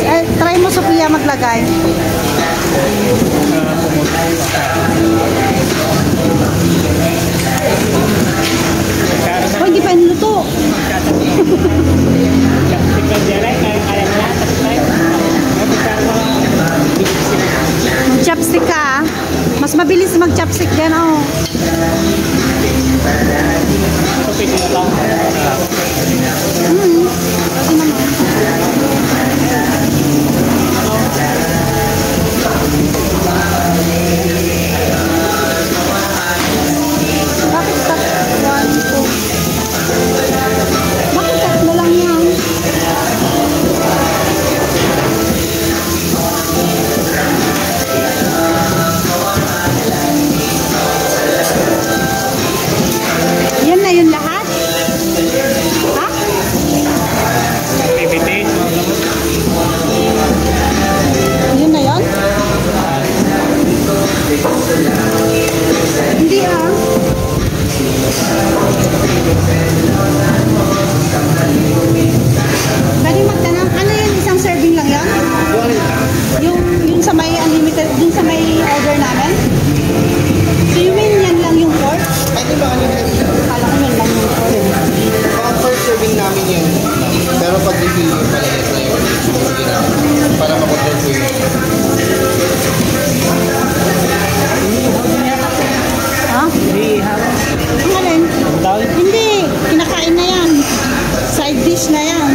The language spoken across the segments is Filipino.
Try mo, Sophia, maglagay. Oh, hindi pa niluto. Chopstick ka, mas mabilis mag-chopstick din, oh. Hindi, kinakain na yan. Side dish na yan.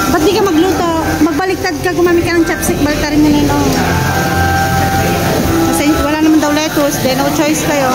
Ba't di ka magluto? Magbaliktad ka, gumamit ka ng chopstick, baliktarin mo na yun. Kasi wala naman daw lettuce, then no choice kayo.